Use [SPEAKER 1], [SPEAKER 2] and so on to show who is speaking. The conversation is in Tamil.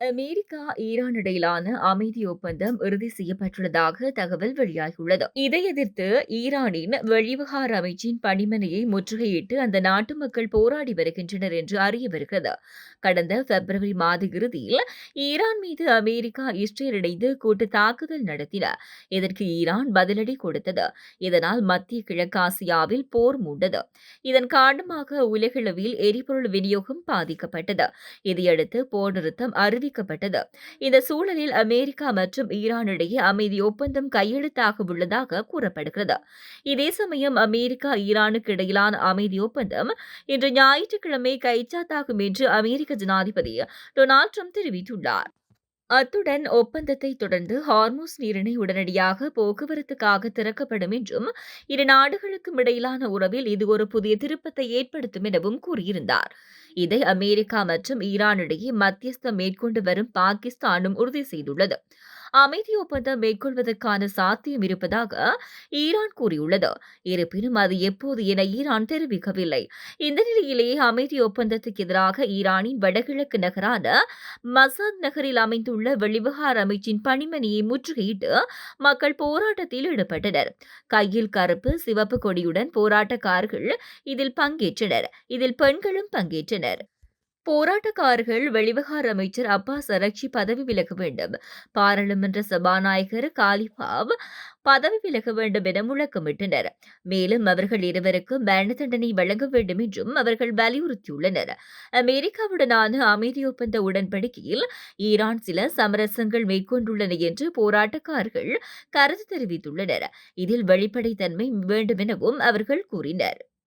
[SPEAKER 1] அமெரிக்கா ஈரான் இடையிலான அமைதி ஒப்பந்தம் இறுதி செய்யப்பட்டுள்ளதாக தகவல் வெளியாகியுள்ளது. இதை எதிர்த்து ஈரானின் வெளிவிவகார அமைச்சின் பணிமனையை முற்றுகையிட்டு அந்த நாட்டு மக்கள் போராடி வருகின்றனர் என்று அறிய வருகிறது. கடந்த பிப்ரவரி மாத இறுதியில் ஈரான் மீது அமெரிக்கா இஸ்ரேல் இணைந்து கூட்டு தாக்குதல் நடத்தின. இதற்கு ஈரான் பதிலடி கொடுத்தது. இதனால் மத்திய கிழக்காசியாவில் போர் மூண்டது. இதன் காரணமாக உலகளவில் எரிபொருள் விநியோகம் பாதிக்கப்பட்டது. இதையடுத்து போர் நிறுத்தம் அறிவிக்கப்பட்டது. இந்த சூழலில் அமெரிக்கா மற்றும் ஈரான் இடையே அமைதி ஒப்பந்தம் கையெழுத்தாக உள்ளதாக கூறப்படுகிறது. இதே சமயம் அமெரிக்கா ஈரானுக்கு இடையிலான அமைதி ஒப்பந்தம் இன்று ஞாயிற்றுக்கிழமை கைச்சாத்தாகும் என்று அமெரிக்க ஜனாதிபதி டொனால்ட் ட்ரம்ப் தெரிவித்துள்ளார். அத்துடன் ஒப்பந்தத்தை தொடர்ந்து ஹார்மோஸ் நீரிணை உடனடியாக போக்குவரத்துக்காக திறக்கப்படும் என்றும் இரு நாடுகளுக்கும் இடையிலான உறவில் இது ஒரு புதிய திருப்பத்தை ஏற்படுத்தும் எனவும் கூறியிருந்தார். இதை அமெரிக்கா மற்றும் ஈரான் இடையே மத்தியஸ்தம் மேற்கொண்டு வரும் பாகிஸ்தானும் உறுதி செய்துள்ளது. அமைதி ஒப்பந்தம் மேற்கொள்வதற்கான சாத்தியம் இருப்பதாக ஈரான் கூறியுள்ளது. இருப்பினும் அது எப்போது என ஈரான் தெரிவிக்கவில்லை. இந்த நிலையிலேயே அமைதி ஒப்பந்தத்துக்கு எதிராக ஈரானின் வடகிழக்கு நகரான மசாத் நகரில் அமைந்துள்ள வெளிவிவகார அமைச்சின் பணிமனையை முற்றுகையிட்டு மக்கள் போராட்டத்தில் ஈடுபட்டனர். கையில் கருப்பு சிவப்பு கொடியுடன் போராட்டக்காரர்கள் இதில் பங்கேற்றனர். இதில் பெண்களும் பங்கேற்றனர். போராட்டக்காரர்கள் வெளிவிவகார அமைச்சர் அப்பாஸ் அரக்சி பதவி விலக வேண்டும், பாராளுமன்ற சபாநாயகர் காலிபாவ் பதவி விலக வேண்டும் என முழக்கமிட்டனர். மேலும் அவர்கள் இருவருக்கும் மரண தண்டனை வழங்க வேண்டும் என்றும் அவர்கள் வலியுறுத்தியுள்ளனர். அமெரிக்காவுடனான அமைதி ஒப்பந்த உடன்படிக்கையில் ஈரான் சில சமரசங்கள் மேற்கொண்டுள்ளன என்று போராட்டக்காரர்கள் கருத்து தெரிவித்துள்ளனர். இதில் வெளிப்படைத்தன்மை வேண்டும் எனவும் அவர்கள் கூறினர்.